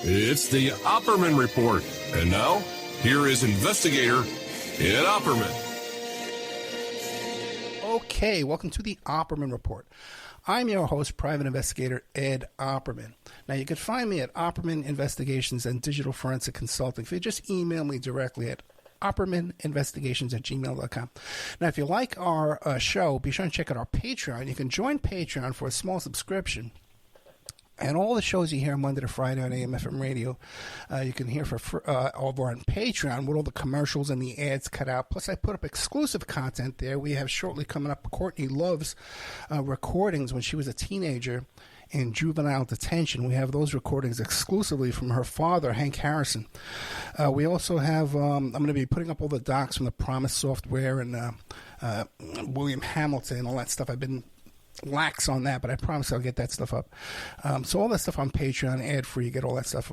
It's the Opperman Report. And now, here is investigator Ed Opperman. Okay, welcome to the Opperman Report. I'm your host, Private Investigator Ed Opperman. Now, you can find me at Opperman Investigations and Digital Forensic Consulting. If you just email me directly at oppermaninvestigations@gmail.com. Now, if you like our show, be sure and check out our Patreon. You can join Patreon for a small subscription. And all the shows you hear Monday to Friday on AM/FM radio, you can hear over on Patreon with all the commercials and the ads cut out. Plus, I put up exclusive content there. We have shortly coming up Courtney Love's recordings when she was a teenager in juvenile detention. We have those recordings exclusively from her father, Hank Harrison. We also have, I'm going to be putting up all the docs from the Promise software and William Hamilton, all that stuff. I've been lax on that, but I promise I'll get that stuff up. So all that stuff on Patreon, ad-free, you get all that stuff.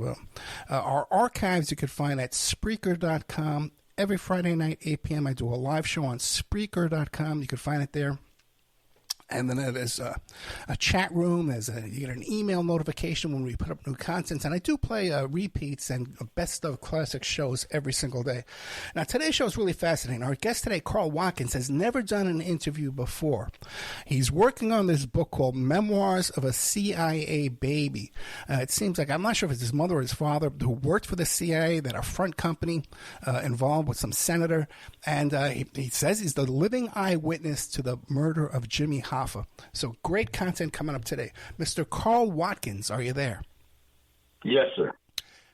Our archives you can find at Spreaker.com. Every Friday night, 8 p.m., I do a live show on Spreaker.com. You can find it there. And then there's a chat room. You get an email notification when we put up new content. And I do play repeats and best of classic shows every single day. Now, today's show is really fascinating. Our guest today, Carl Watkins, has never done an interview before. He's working on this book called Memoirs of a CIA Baby. It seems like, I'm not sure if it's his mother or his father, who worked for the CIA, that a front company involved with some senator. And he says he's the living eyewitness to the murder of Jimmy Hoffa. So great content coming up today. Mr. Carl Watkins, are you there? Yes, sir.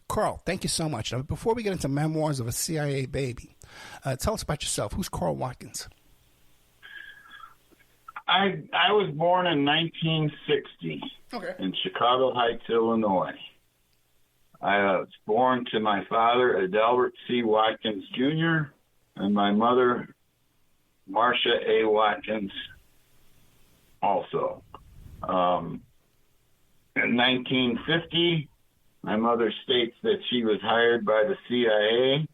Carl, thank you so much. Now, before we get into Memoirs of a CIA Baby, tell us about yourself. Who's Carl Watkins? I was born in 1960 in Chicago Heights, Illinois. I was born to my father, Adelbert C. Watkins, Jr., and my mother, Marcia A. Watkins, also. In 1950, my mother states that she was hired by the CIA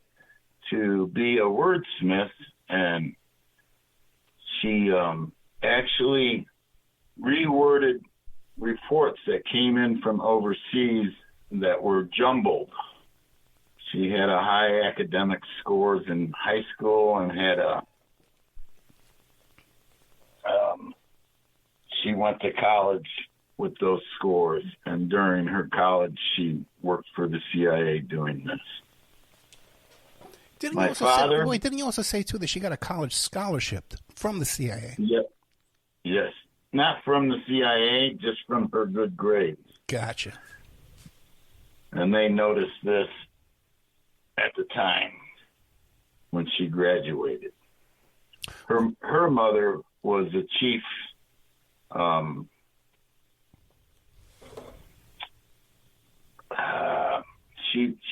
to be a wordsmith, and she actually reworded reports that came in from overseas that were jumbled. She had a high academic scores in high school and had she went to college with those scores, and during her college, she worked for the CIA doing this. Didn't you also say, too, that she got a college scholarship from the CIA? Yep. Yes. Not from the CIA, just from her good grades. Gotcha. And they noticed this at the time when she graduated. Her mother was a chief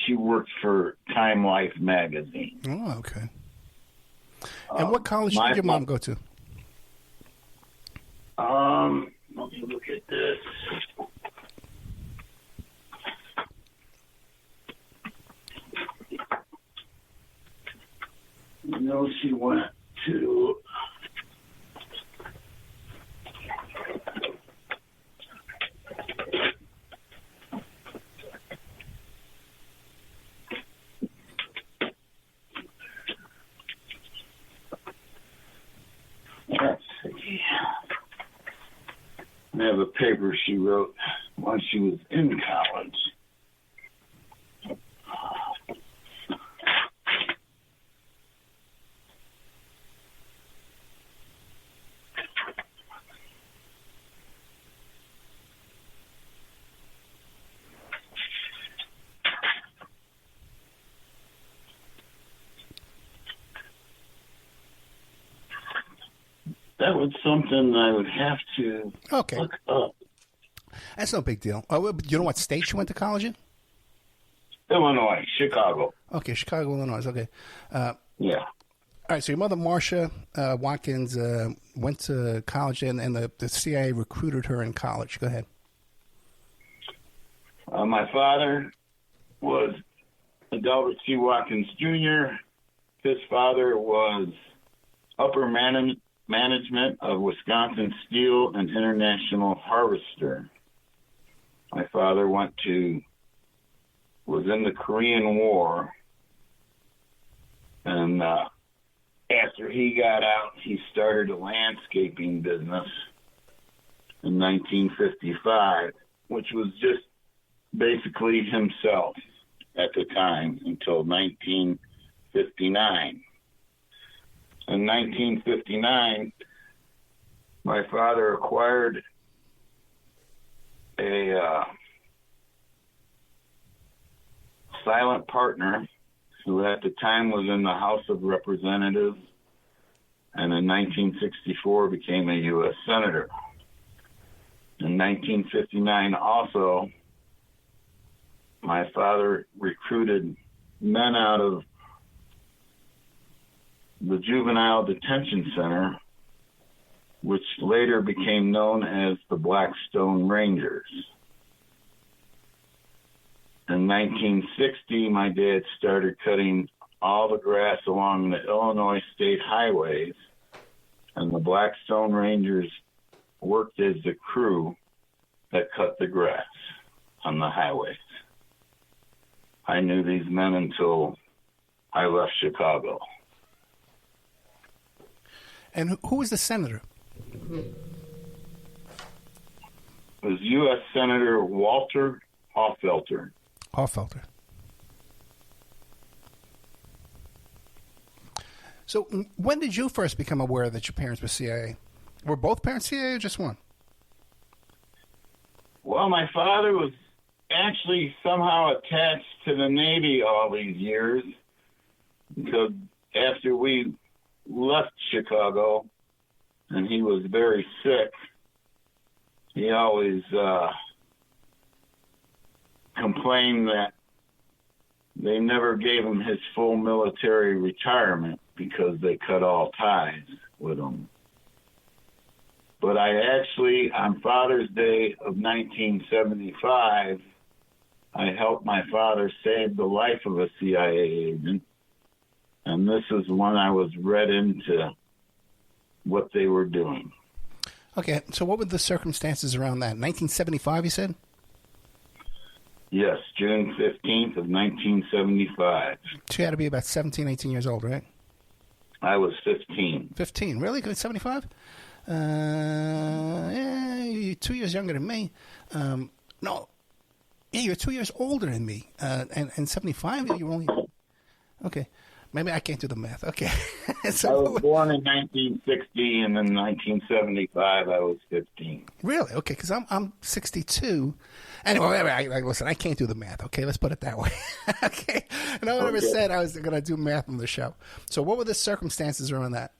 she worked for Time Life magazine. Oh, okay. And what college did your mom go to? Let me look at this. You know, she went to let's see. I have a paper she wrote while she was in college. That was something I would have to look up. That's no big deal. You know what state you went to college in? Illinois, Chicago. Okay, Chicago, Illinois. Okay. Yeah. All right, so your mother, Marcia Watkins, went to college, and the CIA recruited her in college. Go ahead. My father was Adelbert C. Watkins, Jr. His father was upper management of Wisconsin Steel and International Harvester. My father went to was in the Korean War. And after he got out, he started a landscaping business in 1955, which was just basically himself at the time until 1959. In 1959, my father acquired a silent partner who at the time was in the House of Representatives and in 1964 became a U.S. Senator. In 1959 also, my father recruited men out of the Juvenile Detention Center, which later became known as the Blackstone Rangers. In 1960, my dad started cutting all the grass along the Illinois state highways, and the Blackstone Rangers worked as the crew that cut the grass on the highways. I knew these men until I left Chicago. And who was the senator? It was U.S. Senator Walter Hofffelter. Hofffelter. So when did you first become aware that your parents were CIA? Were both parents CIA or just one? Well, my father was actually somehow attached to the Navy all these years, because after we left Chicago and he was very sick, he always complained that they never gave him his full military retirement because they cut all ties with him. But I actually, on Father's Day of 1975, I helped my father save the life of a CIA agent. And this is when I was read into what they were doing. Okay, so what were the circumstances around that? 1975, you said? Yes, June 15th of 1975. So you had to be about 17, 18 years old, right? I was 15. 15, really? 75? Yeah, you're 2 years younger than me. No, yeah, you're 2 years older than me. And 75, you're only... Okay, maybe I can't do the math. Okay. So, I was born in 1960, and in 1975, I was 15. Really? Okay, because I'm 62. Anyway, listen, I can't do the math. Okay, let's put it that way. Okay, and I never said I was going to do math on the show. So, what were the circumstances around that?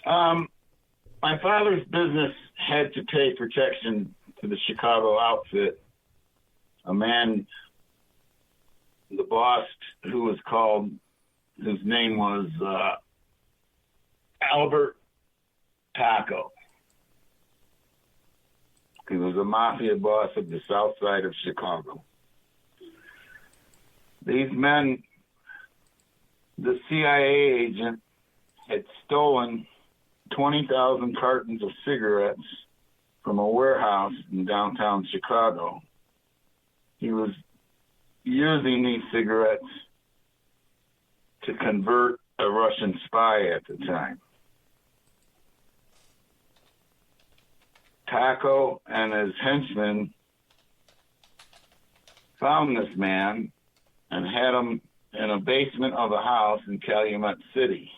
My father's business had to pay protection to the Chicago outfit. A man, the boss, whose name was Albert Taco. He was a mafia boss of the south side of Chicago. These men, the CIA agent, had stolen 20,000 cartons of cigarettes from a warehouse in downtown Chicago. He was using these cigarettes to convert a Russian spy at the time. Taco and his henchmen found this man and had him in a basement of a house in Calumet City.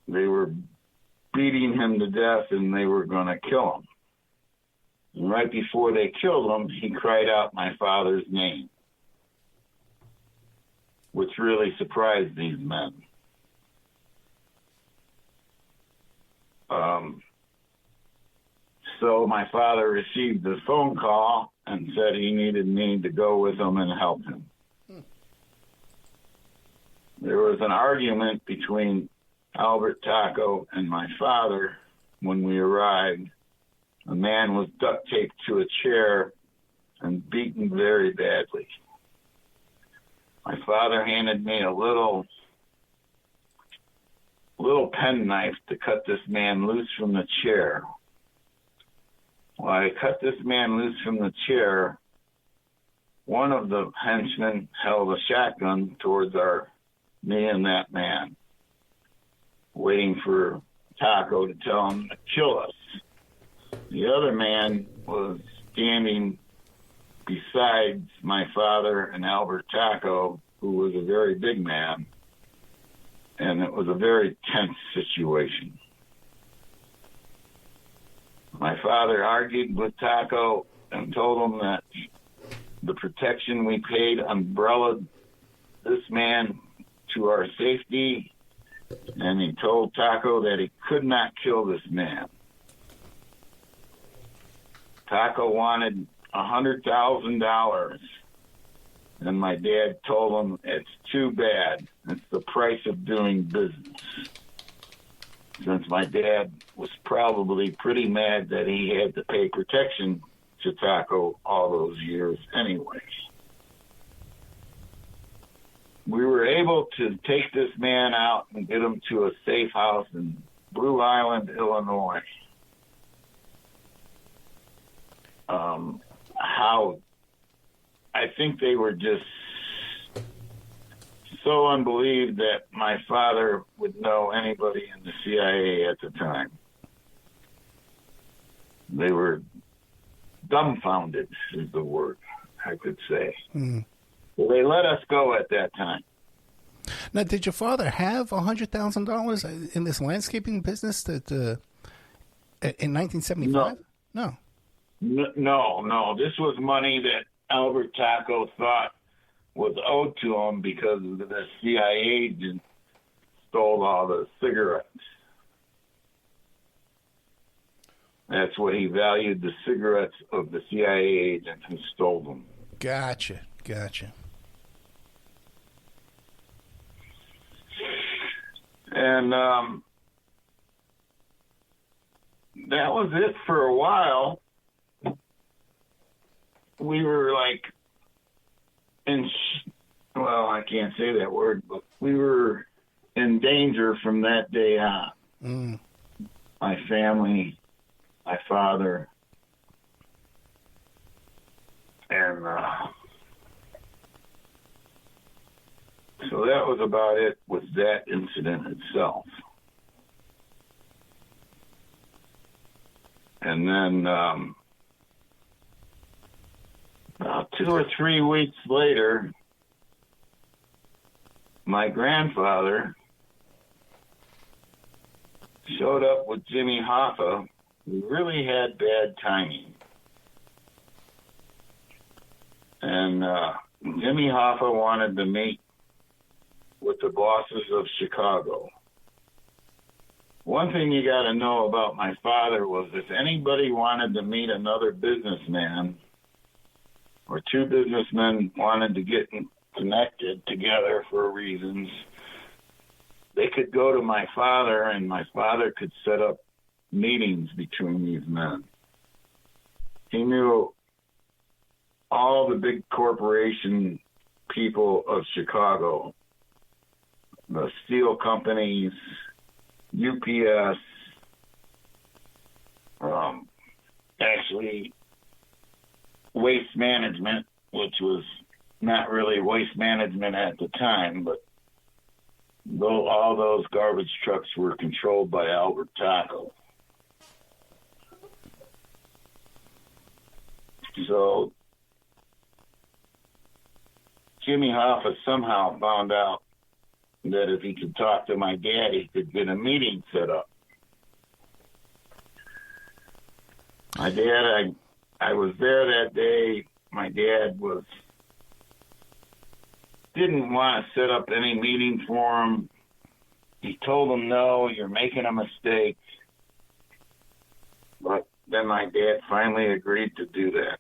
They were beating him to death, and they were going to kill him. And right before they killed him, he cried out my father's name, which really surprised these men. So my father received a phone call and said he needed me to go with him and help him. There was an argument between Albert Taco and my father when we arrived. A man was duct taped to a chair and beaten very badly. My father handed me a little penknife to cut this man loose from the chair. Well, I cut this man loose from the chair. One of the henchmen held a shotgun towards me and that man, waiting for Taco to tell him to kill us. The other man was standing beside my father and Albert Taco, who was a very big man, and it was a very tense situation. My father argued with Taco and told him that the protection we paid umbrellaed this man to our safety, and he told Taco that he could not kill this man. Taco wanted $100,000, and my dad told him it's too bad. It's the price of doing business. Since my dad was probably pretty mad that he had to pay protection to Taco all those years anyway. We were able to take this man out and get him to a safe house in Blue Island, Illinois. How I think they were just so unbelieved that my father would know anybody in the CIA at the time. They were dumbfounded, is the word I could say. Well, they let us go at that time. Now, did your father have $100,000 in this landscaping business that in 1975? No. No. This was money that Albert Taco thought was owed to him because the CIA agent stole all the cigarettes. That's what he valued, the cigarettes of the CIA agent who stole them. Gotcha. And that was it for a while. We were like I can't say that word, but we were in danger from that day on. My family, my father, and so that was about it with that incident itself. And then about 2 or 3 weeks later, my grandfather showed up with Jimmy Hoffa, who really had bad timing. And Jimmy Hoffa wanted to meet with the bosses of Chicago. One thing you got to know about my father was if anybody wanted to meet another businessman or two businessmen wanted to get connected together for reasons, they could go to my father and my father could set up meetings between these men. He knew all the big corporation people of Chicago, the steel companies, UPS, actually Waste Management, which was not really Waste Management at the time, but all those garbage trucks were controlled by Albert Taco. So Jimmy Hoffa somehow found out that if he could talk to my dad, he could get a meeting set up. My dad, I was there that day. My dad didn't want to set up any meeting for him. He told him, no, you're making a mistake. But then my dad finally agreed to do that.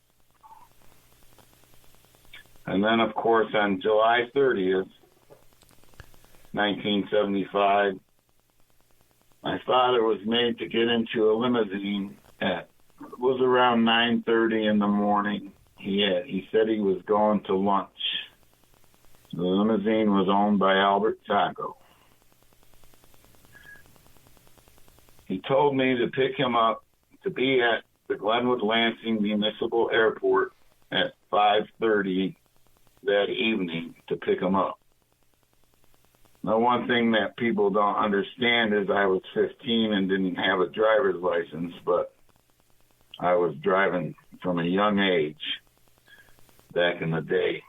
And then, of course, on July 30th, 1975, my father was made to get into a limousine it was around 9:30 in the morning. He said he was going to lunch. The limousine was owned by Albert Taco. He told me to pick him up, to be at the Glenwood Lansing Municipal Airport at 5:30 that evening to pick him up. Now, one thing that people don't understand is I was 15 and didn't have a driver's license, but I was driving from a young age back in the day.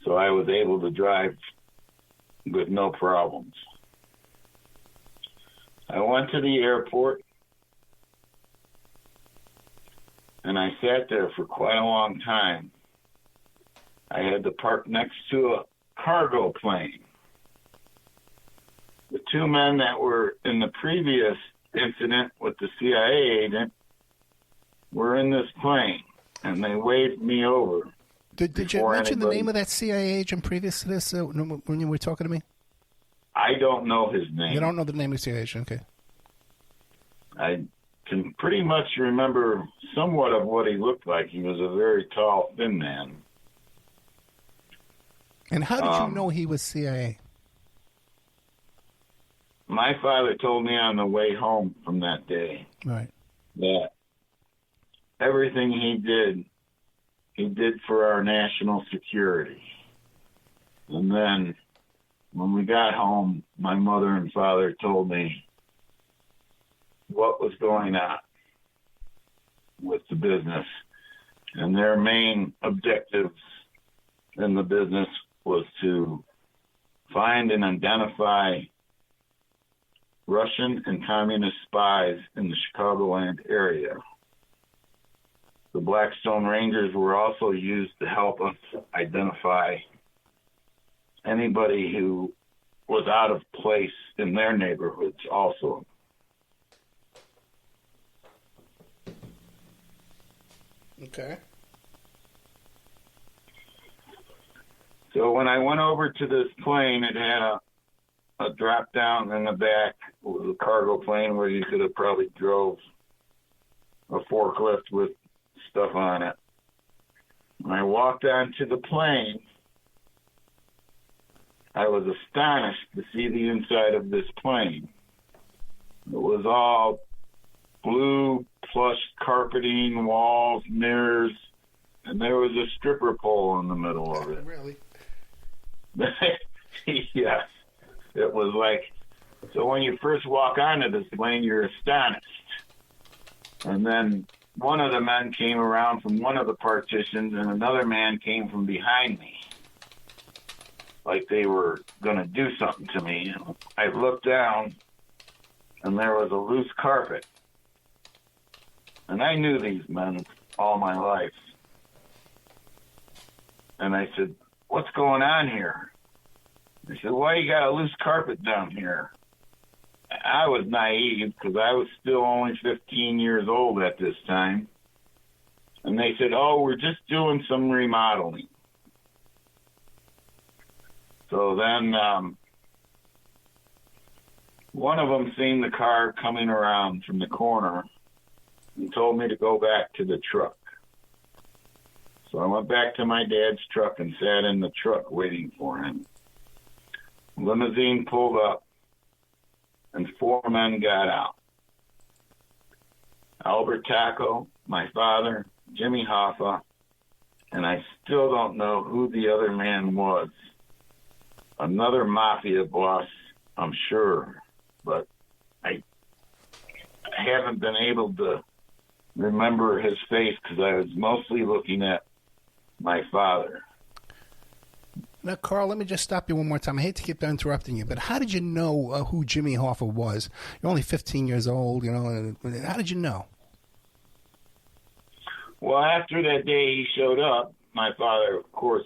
So I was able to drive with no problems. I went to the airport and I sat there for quite a long time. I had to park next to a cargo plane. The two men that were in the previous incident with the CIA agent were in this plane, and they waved me over. Did you mention the name of that CIA agent previous to this when you were talking to me? I don't know his name. You don't know the name of the CIA agent, okay. I can pretty much remember somewhat of what he looked like. He was a very tall, thin man. And how did you know he was CIA? My father told me on the way home from that day that everything he did for our national security. And then when we got home, my mother and father told me what was going on with the business. And their main objectives in the business was to find and identify Russian and communist spies in the Chicagoland area. The Blackstone Rangers were also used to help us identify anybody who was out of place in their neighborhoods also. Okay. So when I went over to this plane, it had a drop down in the back. It was a cargo plane where you could have probably drove a forklift with stuff on it. When I walked onto the plane, I was astonished to see the inside of this plane. It was all blue plush carpeting, walls, mirrors, and there was a stripper pole in the middle of it. Really? Yes. It was like, so when you first walk onto this plane, you're astonished. And then one of the men came around from one of the partitions, and another man came from behind me, like they were going to do something to me. And I looked down, and there was a loose carpet. And I knew these men all my life. And I said, "What's going on here?" They said, "Why you got a loose carpet down here?" I was naive because I was still only 15 years old at this time. And they said, "Oh, we're just doing some remodeling." So then one of them seen the car coming around from the corner and told me to go back to the truck. So I went back to my dad's truck and sat in the truck waiting for him. Limousine pulled up, and 4 men got out. Albert Taco, my father, Jimmy Hoffa, and I still don't know who the other man was. Another mafia boss, I'm sure, but I haven't been able to remember his face because I was mostly looking at my father. Now, Carl, let me just stop you one more time. I hate to keep interrupting you, but how did you know who Jimmy Hoffa was? You're only 15 years old, you know. How did you know? Well, after that day he showed up, my father, of course,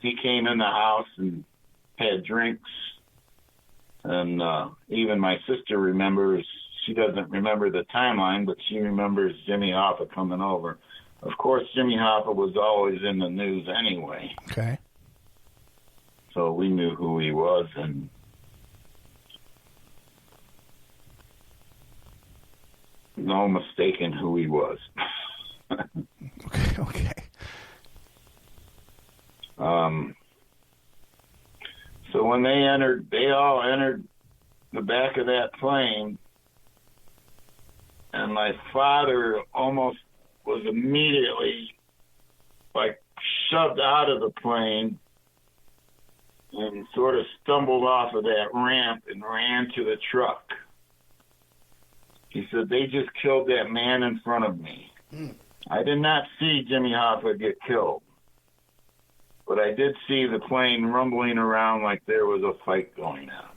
he came in the house and had drinks. And even my sister remembers, she doesn't remember the timeline, but she remembers Jimmy Hoffa coming over. Of course, Jimmy Hoffa was always in the news anyway. Okay. So we knew who he was, and no mistaking who he was. Okay. So when they all entered the back of that plane, and my father almost was immediately like shoved out of the plane and sort of stumbled off of that ramp and ran to the truck. He said, they just killed that man in front of me. I did not see Jimmy Hoffa get killed, but I did see the plane rumbling around like there was a fight going on.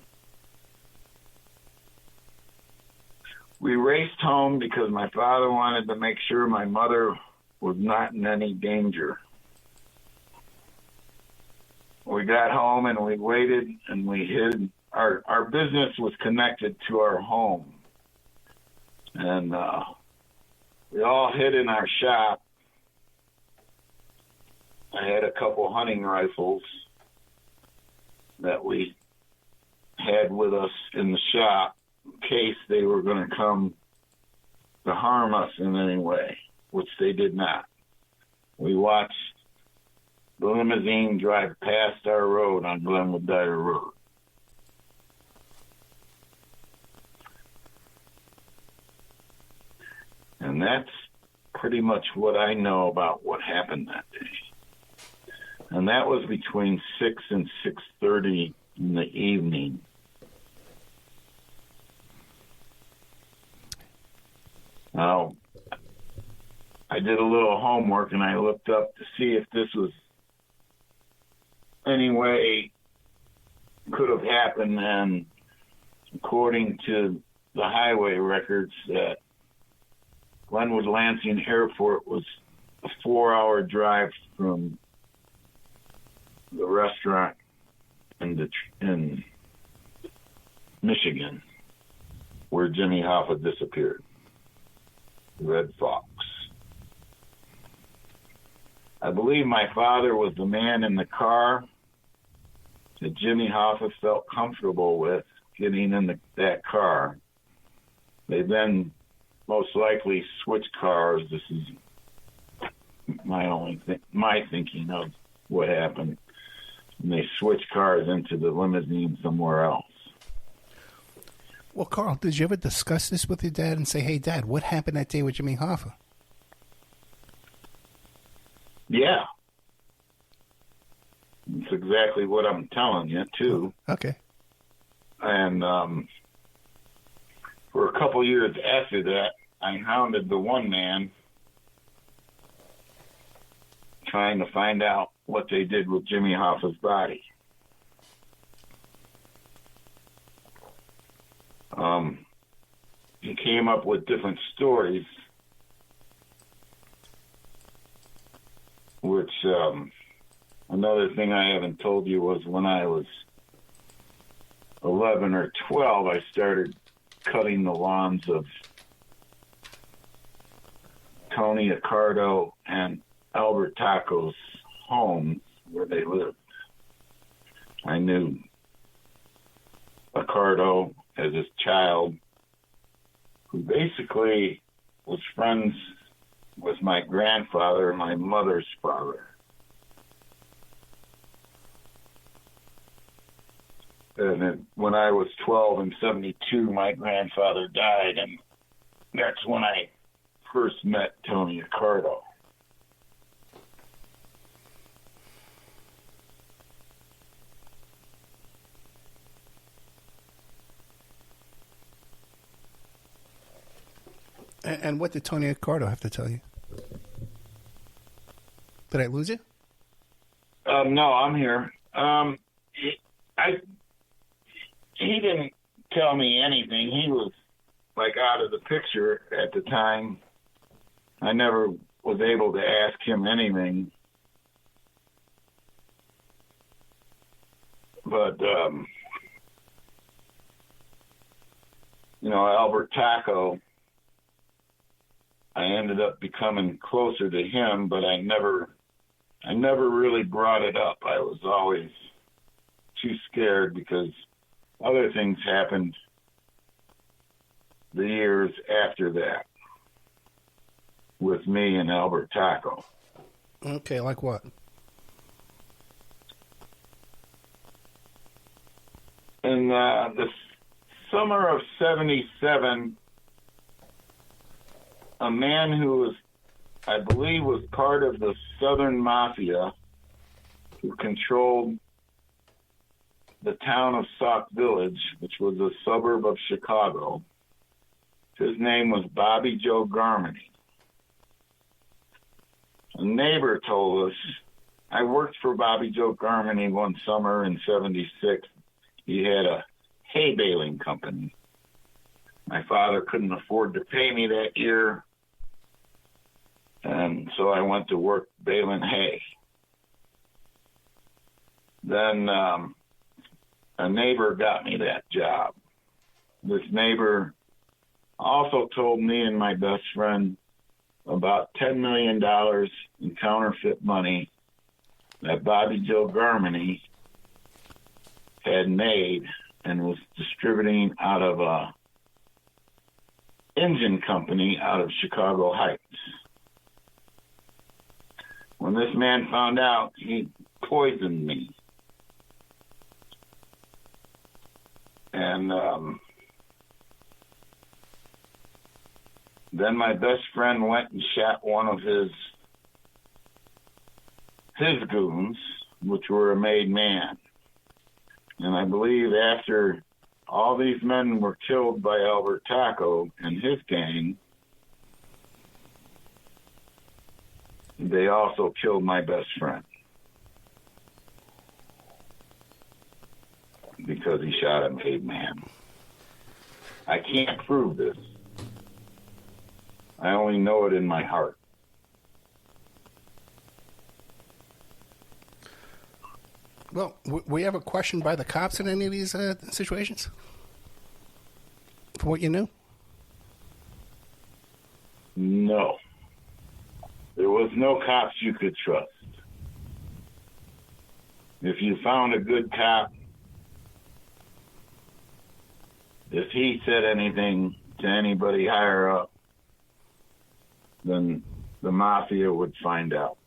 We raced home because my father wanted to make sure my mother was not in any danger. We got home and we waited and we hid. Our business was connected to our home. And we all hid in our shop. I had a couple hunting rifles that we had with us in the shop in case they were going to come to harm us in any way, which they did not. We watched the limousine drive past our road on Glenwood Dyer Road. And that's pretty much what I know about what happened that day. And that was between 6 and 6:30 in the evening. Now, I did a little homework and I looked up to see if this was any way could have happened, and according to the highway records, that Glenwood Lansing Airport was a 4-hour drive from the restaurant in Michigan where Jimmy Hoffa disappeared, Red Fox. I believe my father was the man in the car that Jimmy Hoffa felt comfortable with getting in that car. They then most likely switched cars. This is my thinking of what happened. And they switched cars into the limousine somewhere else. Well, Carl, did you ever discuss this with your dad and say, hey, Dad, what happened that day with Jimmy Hoffa? Yeah. It's exactly what I'm telling you, too. Okay. And for a couple years after that, I hounded the one man trying to find out what they did with Jimmy Hoffa's body. He came up with different stories, which another thing I haven't told you was when I was 11 or 12, I started cutting the lawns of Tony Accardo and Albert Taco's homes where they lived. I knew Accardo as his child, who basically was friends with my grandfather and my mother's father. And then when I was 12 in 72, my grandfather died, and that's when I first met Tony Accardo. And what did Tony Accardo have to tell you? Did I lose you? No, I'm here. He didn't tell me anything. He was like out of the picture at the time. I never was able to ask him anything. But, Albert Taco, I ended up becoming closer to him, but I never really brought it up. I was always too scared because other things happened the years after that with me and Albert Taco. Okay, like what? In the summer of 77, a man who was, I believe, was part of the Southern Mafia, who controlled the town of Sauk Village, which was a suburb of Chicago. His name was Bobby Joe Garmany. A neighbor told us, I worked for Bobby Joe Garmany one summer in '76. He had a hay baling company. My father couldn't afford to pay me that year, and so I went to work baling hay. Then a neighbor got me that job. This neighbor also told me and my best friend about $10 million in counterfeit money that Bobby Joe Garmany had made and was distributing out of a engine company out of Chicago Heights. When this man found out, he poisoned me. And then my best friend went and shot one of his goons, which were a made man. And I believe after all these men were killed by Albert Taco and his gang, they also killed my best friend because he shot a made man. I can't prove this. I only know it in my heart. Well, were you ever questioned by the cops in any of these situations? For what you knew? No. There was no cops you could trust. If you found a good cop, if he said anything to anybody higher up, then the mafia would find out.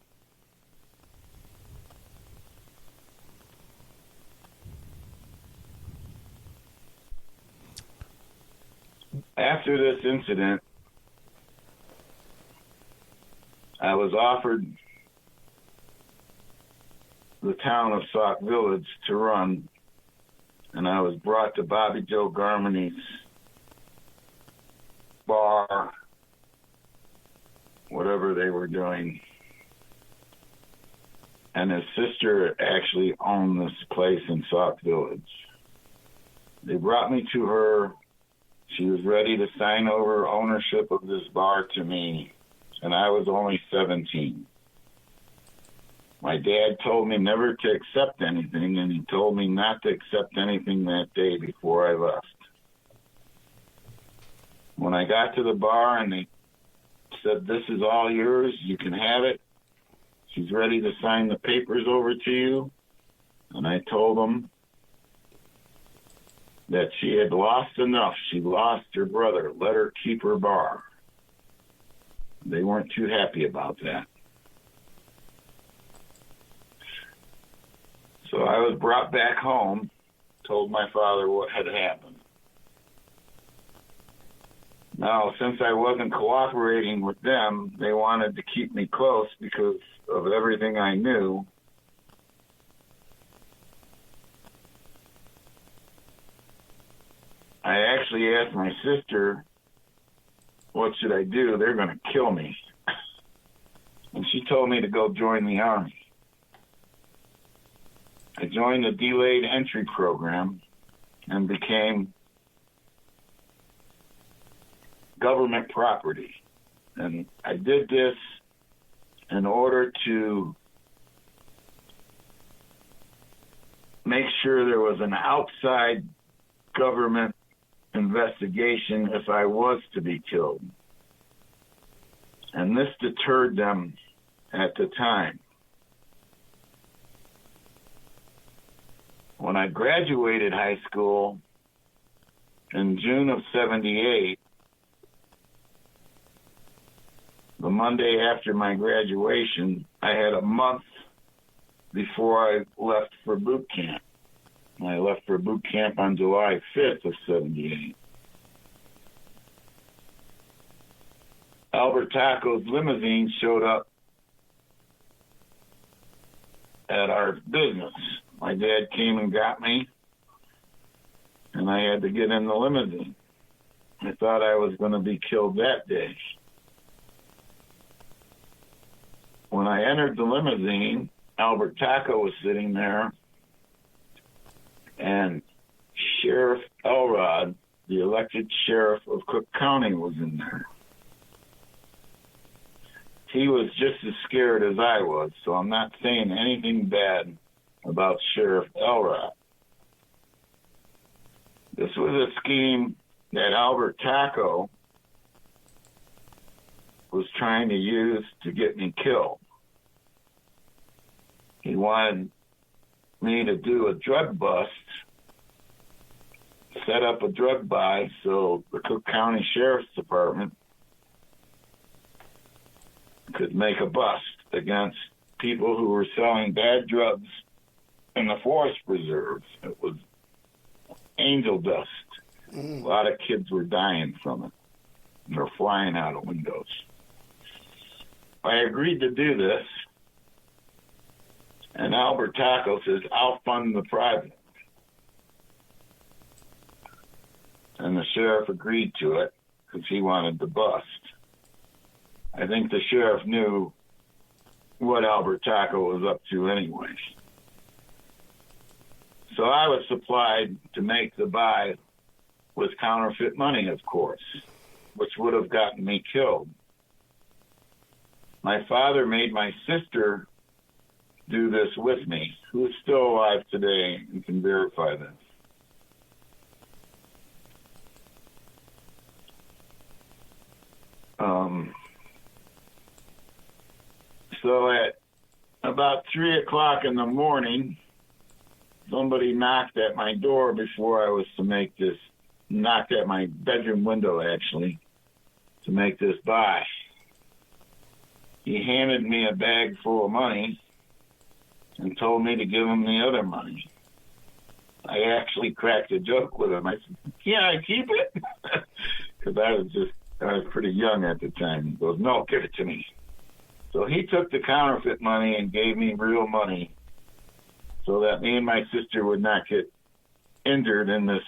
After this incident, I was offered the town of Sauk Village to run, and I was brought to Bobby Joe Garmany's bar, whatever they were doing. And his sister actually owned this place in Sauk Village. They brought me to her. She was ready to sign over ownership of this bar to me, and I was only 17. My dad told me never to accept anything, and he told me not to accept anything that day before I left. When I got to the bar and they said, this is all yours, you can have it, she's ready to sign the papers over to you, and I told them that she had lost enough. She lost her brother. Let her keep her bar. They weren't too happy about that. So I was brought back home, told my father what had happened. Now, since I wasn't cooperating with them, they wanted to keep me close because of everything I knew. I actually asked my sister, what should I do? They're going to kill me. And she told me to go join the Army. I joined the delayed entry program and became government property. And I did this in order to make sure there was an outside government investigation if I was to be killed. And this deterred them at the time. When I graduated high school in June of '78, the Monday after my graduation, I had a month before I left for boot camp. I left for boot camp on July 5th of '78. Albert Taco's limousine showed up at our business. My dad came and got me, and I had to get in the limousine. I thought I was going to be killed that day. When I entered the limousine, Albert Taco was sitting there, and Sheriff Elrod, the elected sheriff of Cook County, was in there. He was just as scared as I was, so I'm not saying anything bad about Sheriff Elrod. This was a scheme that Albert Taco was trying to use to get me killed. He wanted me to do a drug bust, set up a drug buy so the Cook County Sheriff's Department could make a bust against people who were selling bad drugs in the forest preserves. It was angel dust. A lot of kids were dying from it. They're flying out of windows. I agreed to do this, and Albert Taco says, I'll fund the project. And the sheriff agreed to it because he wanted the bust. I think the sheriff knew what Albert Taco was up to anyway. So I was supplied to make the buy with counterfeit money, of course, which would have gotten me killed. My father made my sister do this with me, who is still alive today and can verify this. So at about 3 o'clock in the morning, somebody knocked at my door before I was to make this, knocked at my bedroom window, actually, to make this buy. He handed me a bag full of money and told me to give him the other money. I actually cracked a joke with him. I said, "Can I keep it?" Because I was pretty young at the time. He goes, "No, give it to me." So he took the counterfeit money and gave me real money so that me and my sister would not get injured in this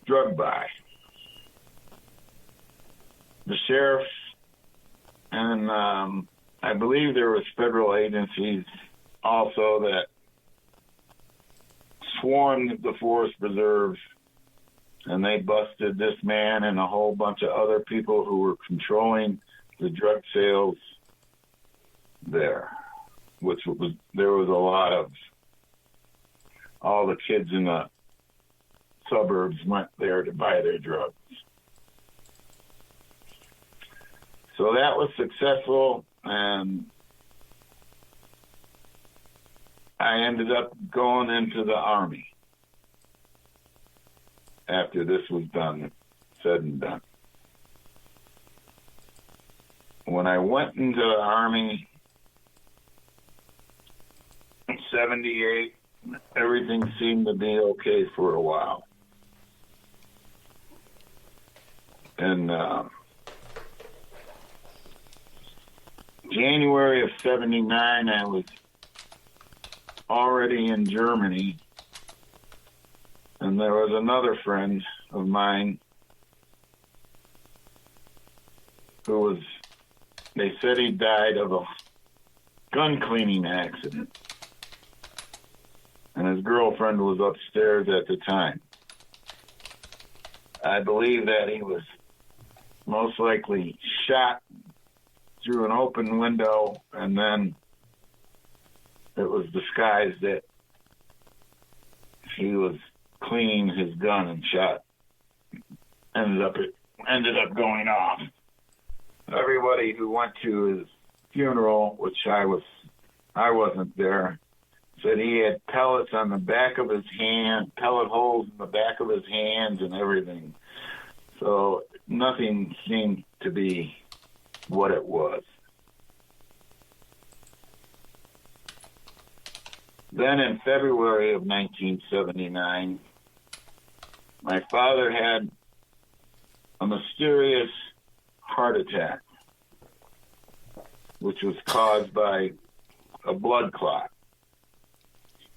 drug buy. The sheriff and I believe there was federal agencies also that swarmed the forest preserves, and they busted this man and a whole bunch of other people who were controlling the drug sales there, there was a lot of, all the kids in the suburbs went there to buy their drugs. So that was successful, and I ended up going into the Army after this was done, said and done. When I went into the Army in 78, everything seemed to be okay for a while. And January of 79, I was already in Germany, and there was another friend of mine who was, they said he died of a gun cleaning accident, and his girlfriend was upstairs at the time. I believe that he was most likely shot through an open window, and then it was disguised that he was cleaning his gun and shot. Ended up going off. Everybody who went to his funeral, which I wasn't there, said he had pellets on the back of his hand, pellet holes in the back of his hands and everything. So nothing seemed to be what it was. Then in February of 1979, my father had a mysterious heart attack, which was caused by a blood clot.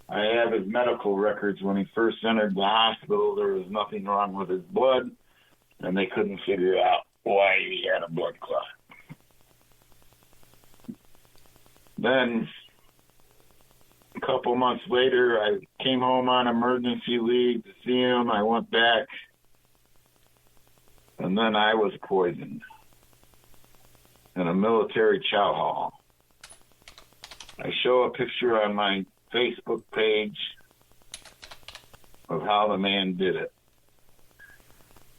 I have his medical records. When he first entered the hospital, there was nothing wrong with his blood, and they couldn't figure out why he had a blood clot. Then, a couple months later, I came home on emergency leave to see him. I went back, and then I was poisoned in a military chow hall. I show a picture on my Facebook page of how the man did it.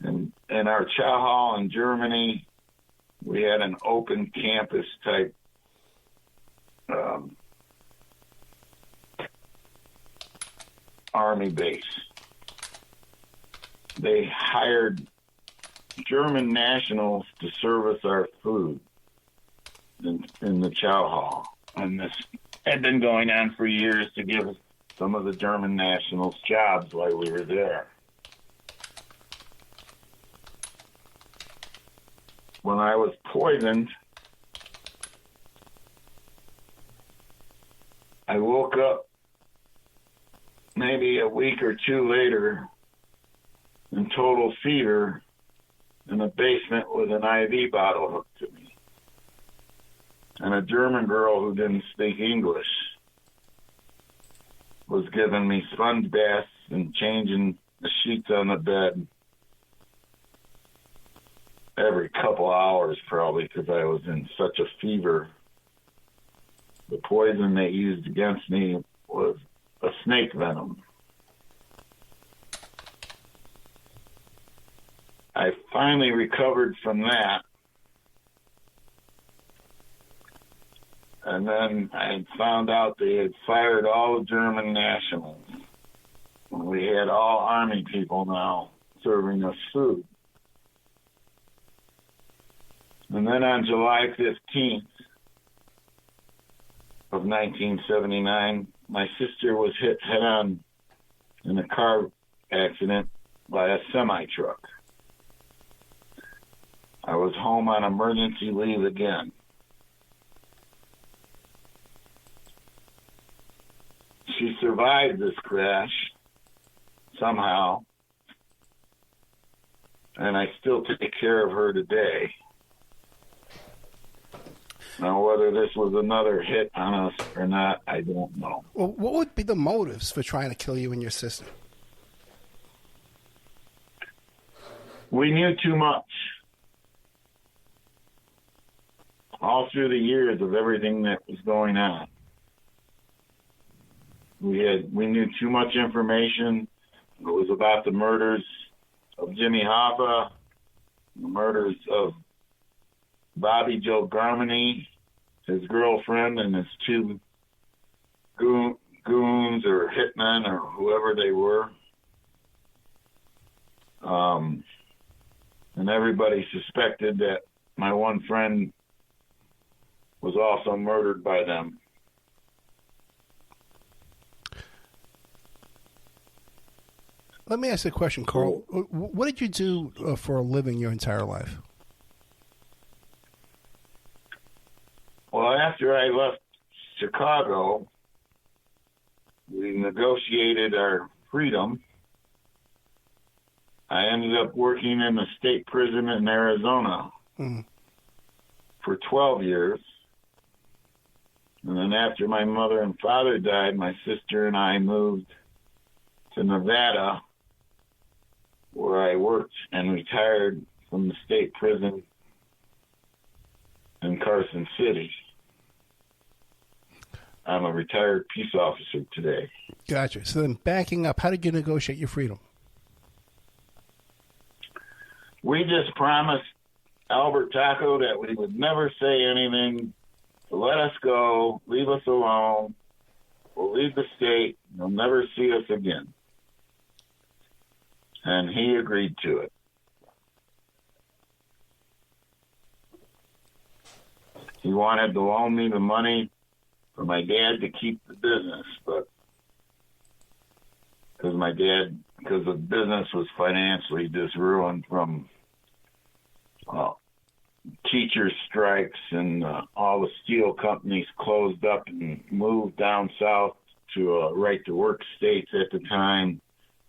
And in our chow hall in Germany, we had an open campus type army base. They hired German nationals to service our food in the chow hall. And this had been going on for years to give some of the German nationals jobs while we were there. When I was poisoned, I woke up maybe a week or two later in total fever in the basement with an IV bottle hooked to me. And a German girl who didn't speak English was giving me sponge baths and changing the sheets on the bed every couple hours, probably, because I was in such a fever. The poison they used against me was a snake venom. I finally recovered from that. And then I found out they had fired all the German nationals. We had all Army people now serving us food. And then on July 15th of 1979, my sister was hit head-on in a car accident by a semi-truck. I was home on emergency leave again. She survived this crash somehow, and I still take care of her today. Now, whether this was another hit on us or not, I don't know. Well, what would be the motives for trying to kill you and your sister? We knew too much. All through the years of everything that was going on. We knew too much information. It was about the murders of Jimmy Hoffa, the murders of Bobby Joe Garmany, his girlfriend, and his two goons or hitmen or whoever they were. And everybody suspected that my one friend was also murdered by them. Let me ask you a question, Carl. What did you do for a living your entire life? Well, after I left Chicago, we negotiated our freedom. I ended up working in the state prison in Arizona for 12 years. And then after my mother and father died, my sister and I moved to Nevada, where I worked and retired from the state prison in Carson City. I'm a retired peace officer today. Gotcha. So then backing up, how did you negotiate your freedom? We just promised Albert Taco that we would never say anything to let us go, leave us alone. We'll leave the state. You'll never see us again. And he agreed to it. He wanted to loan me the money for my dad to keep the business, but because the business was financially just ruined from teacher strikes and all the steel companies closed up and moved down south to right-to-work states at the time,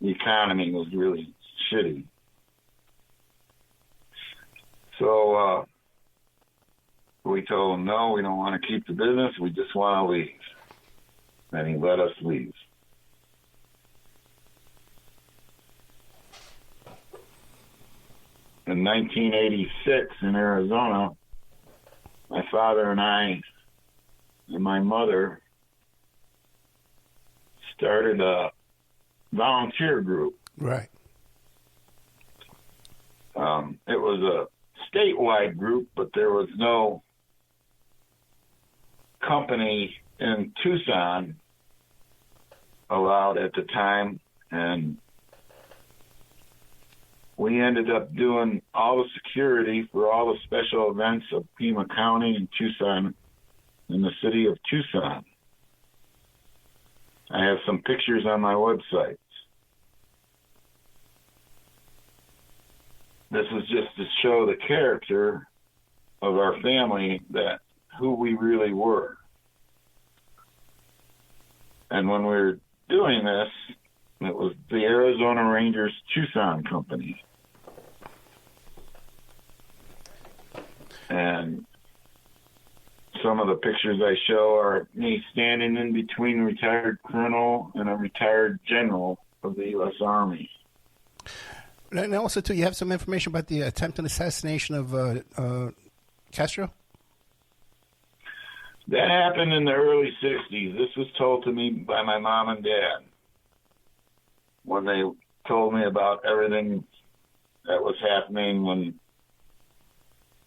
the economy was really shitty. So we told him, no, we don't want to keep the business. We just want to leave. And he let us leave. In 1986 in Arizona, my father and I and my mother started a volunteer group. Right. It was a statewide group, but there was no company in Tucson allowed at the time, and we ended up doing all the security for all the special events of Pima County and Tucson in the city of Tucson. I have some pictures on my website. This is just to show the character of our family, that who we really were. And when we were doing this, it was the Arizona Rangers Tucson Company. And some of the pictures I show are me standing in between a retired colonel and a retired general of the U.S. Army. And also, too, you have some information about the attempted assassination of Castro? That happened in the early 60s. This was told to me by my mom and dad when they told me about everything that was happening when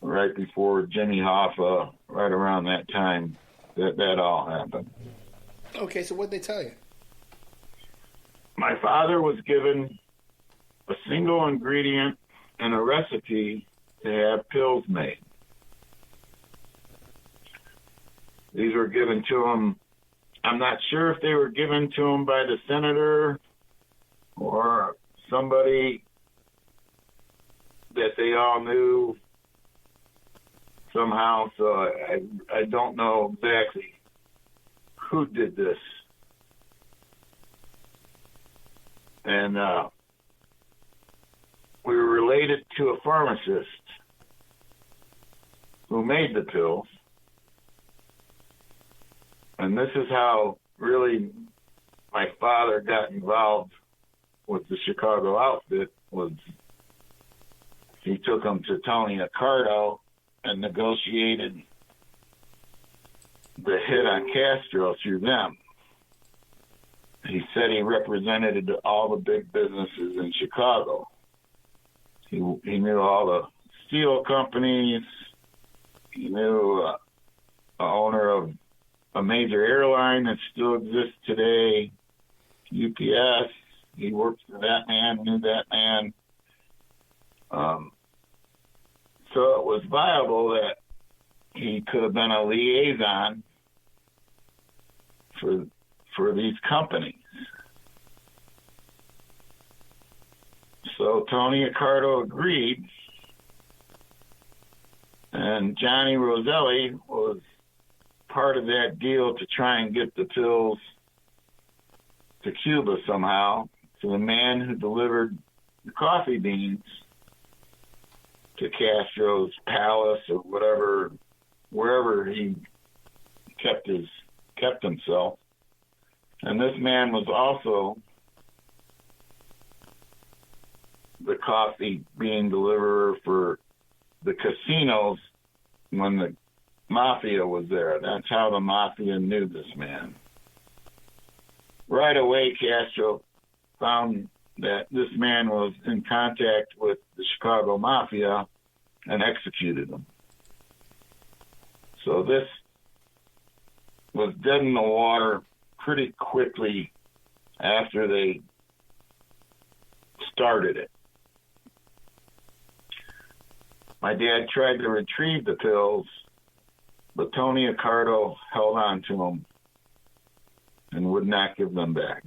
right before Jimmy Hoffa, right around that time, that all happened. Okay, so what did they tell you? My father was given a single ingredient and a recipe to have pills made. These were given to him. I'm not sure if they were given to him by the senator or somebody that they all knew somehow. So I don't know exactly who did this. And we were related to a pharmacist who made the pills. And this is how really my father got involved with the Chicago outfit. Was he took them to Tony Accardo and negotiated the hit on Castro through them. He said he represented all the big businesses in Chicago. He knew all the steel companies. He knew the owner of a major airline that still exists today, UPS. He worked for that man, knew that man. So it was viable that he could have been a liaison for these companies. So Tony Accardo agreed, and Johnny Roselli was part of that deal to try and get the pills to Cuba somehow, to the man who delivered the coffee beans to Castro's palace or whatever, wherever he kept himself. And this man was also the coffee bean deliverer for the casinos when the mafia was there. That's how the mafia knew this man. Right away, Castro found that this man was in contact with the Chicago mafia and executed him. So this was dead in the water pretty quickly after they started it. My dad tried to retrieve the pills, but Tony Accardo held on to them and would not give them back.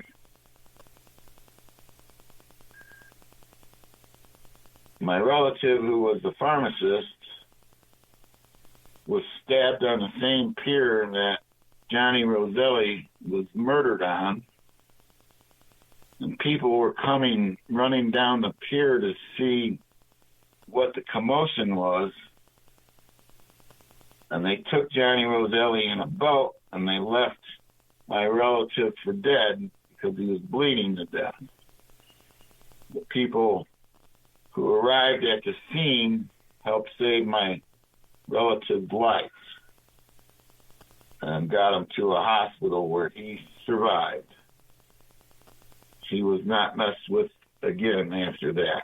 My relative, who was the pharmacist, was stabbed on the same pier that Johnny Roselli was murdered on. And people were running down the pier to see what the commotion was. And they took Johnny Roselli in a boat, and they left my relative for dead because he was bleeding to death. The people who arrived at the scene helped save my relative's life and got him to a hospital where he survived. He was not messed with again after that.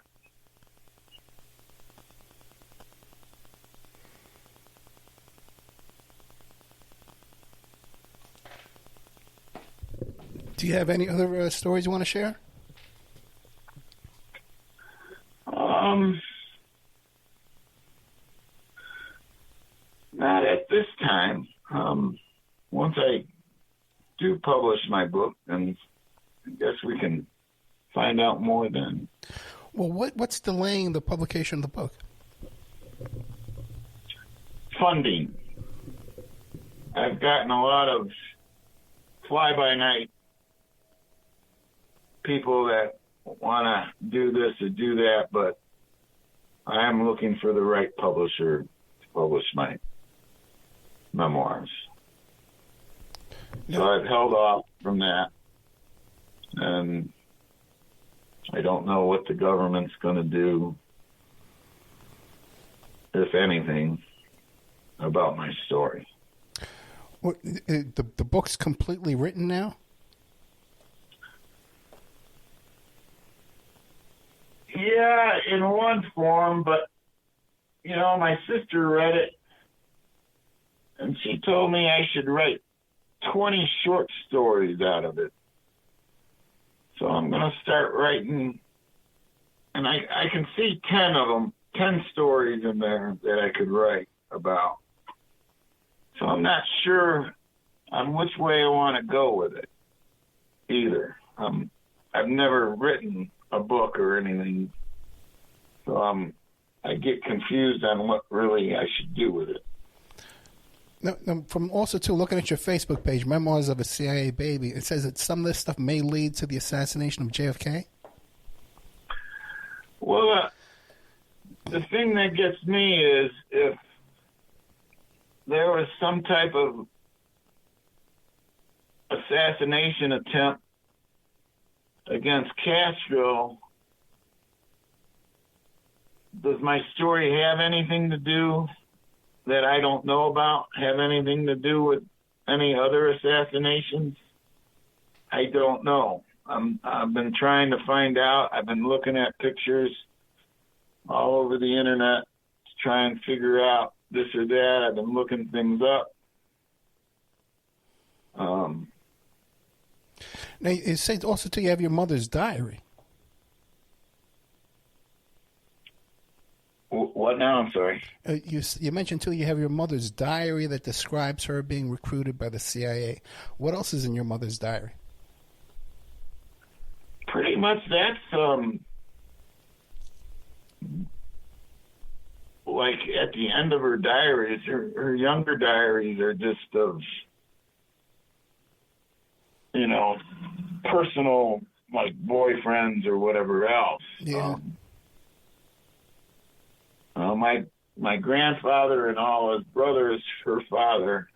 Do you have any other stories you want to share? Not at this time. Once I do publish my book, then I guess we can find out more then. Well, what's delaying the publication of the book? Funding. I've gotten a lot of fly-by-night people that want to do this or do that, but I am looking for the right publisher to publish my memoirs. So I've held off from that, and I don't know what the government's going to do, if anything, about my story. Well, the book's completely written now? Yeah, in one form, but, my sister read it, and she told me I should write 20 short stories out of it. So I'm going to start writing, and I can see 10 of them, 10 stories in there that I could write about. So I'm not sure on which way I want to go with it either. I've never written a book or anything, so I get confused on what really I should do with it. Now, from also, too, looking at your Facebook page, Memoirs of a CIA Baby, it says that some of this stuff may lead to the assassination of JFK? Well, the thing that gets me is if there was some type of assassination attempt against Castro, does my story have anything to do that I don't know about, have anything to do with any other assassinations? I don't know. I've been trying to find out. I've been looking at pictures all over the internet to try and figure out this or that. I've been looking things up. Now, it says also, too, you have your mother's diary. What now? I'm sorry. You mentioned, too, you have your mother's diary that describes her being recruited by the CIA. What else is in your mother's diary? Pretty much that's like at the end of her diaries, her younger diaries are just of, personal, like boyfriends or whatever else. Yeah. My grandfather and all his brothers, her father,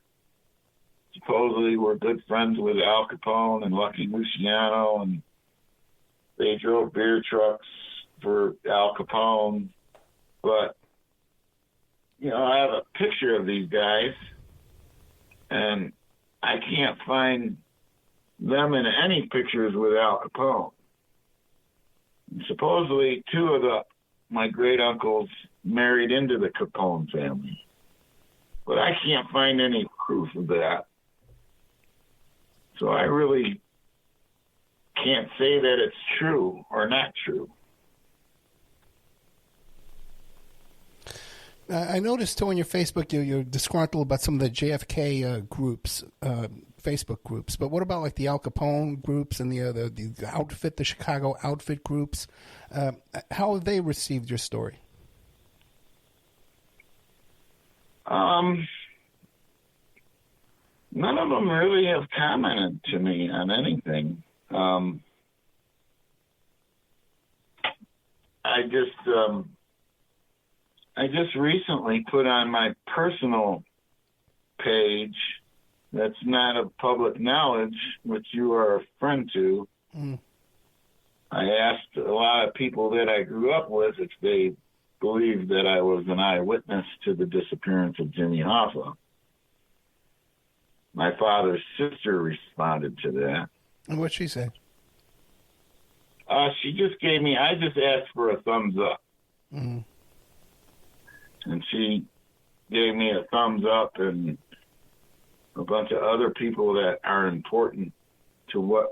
supposedly were good friends with Al Capone and Lucky Luciano, and they drove beer trucks for Al Capone. But, I have a picture of these guys, and I can't find them in any pictures with Al Capone. And supposedly, two of my great uncles married into the Capone family, but I can't find any proof of that. So I really can't say that it's true or not true. I noticed, too, on your Facebook, you're disgruntled about some of the JFK groups, Facebook groups. But what about, like, the Al Capone groups and the outfit, the Chicago outfit groups? How have they received your story? None of them really have commented to me on anything. I just recently put on my personal page that's not of public knowledge, which you are a friend to. Mm. I asked a lot of people that I grew up with if they believed that I was an eyewitness to the disappearance of Jimmy Hoffa. My father's sister responded to that. And what'd she say? She just gave me, I just asked for a thumbs up. Mm-hmm. And she gave me a thumbs up, and a bunch of other people that are important to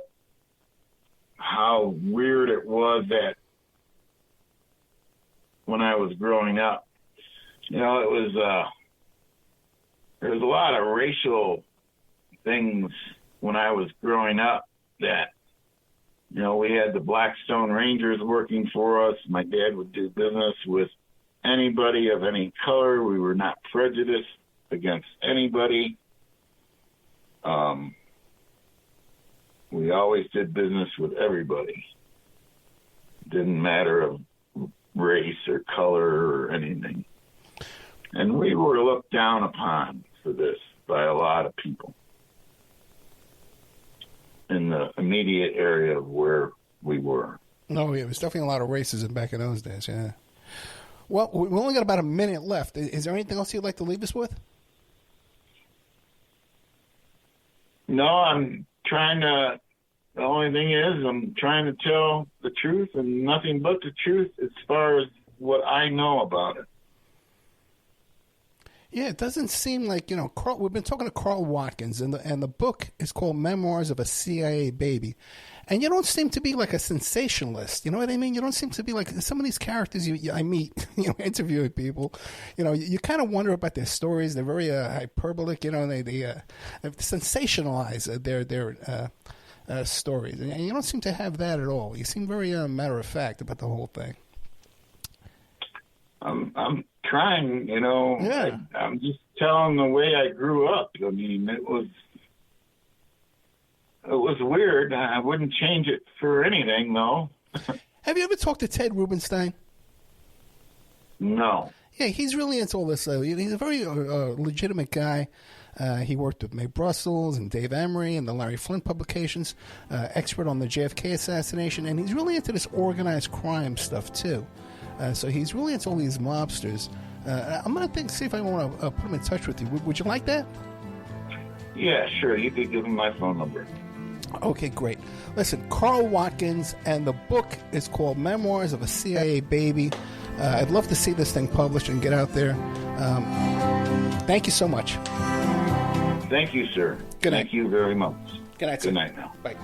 how weird it was that when I was growing up. You know, it was, there was a lot of racial things when I was growing up that, you know, we had the Blackstone Rangers working for us. My dad would do business with anybody of any color. We were not prejudiced against anybody. We always did business with everybody. Didn't matter of race or color or anything. And we were looked down upon for this by a lot of people in the immediate area of where we were. No, yeah, it was definitely a lot of racism back in those days, yeah. Well, we only got about a minute left. Is there anything else you'd like to leave us with? No, I'm trying to, the only thing is I'm trying to tell the truth and nothing but the truth as far as what I know about it. Yeah, it doesn't seem like, you know, we've been talking to Carl Watkins, and the book is called Memoirs of a CIA Baby. And you don't seem to be like a sensationalist, you know what I mean? You don't seem to be like some of these characters I meet, you know, interviewing people. You know, you kind of wonder about their stories. They're very hyperbolic, you know, they sensationalize their stories. And you don't seem to have that at all. You seem very matter of fact about the whole thing. I'm trying, you know. Yeah. I'm just telling the way I grew up. I mean, it was weird. I wouldn't change it for anything, though. Have you ever talked to Ted Rubenstein? No. Yeah, he's really into all this. He's a very legitimate guy. He worked with Mae Brussels and Dave Emery and the Larry Flint publications, expert on the JFK assassination, and he's really into this organized crime stuff, too. So he's really into all these mobsters. I'm going to see if I want to put him in touch with you. Would you like that? Yeah, sure. You could give him my phone number. Okay, great. Listen, Carl Watkins, and the book is called Memoirs of a CIA Baby. I'd love to see this thing published and get out there. Thank you so much. Thank you, sir. Good night. Thank you very much. Good night, sir. Good night now. Bye.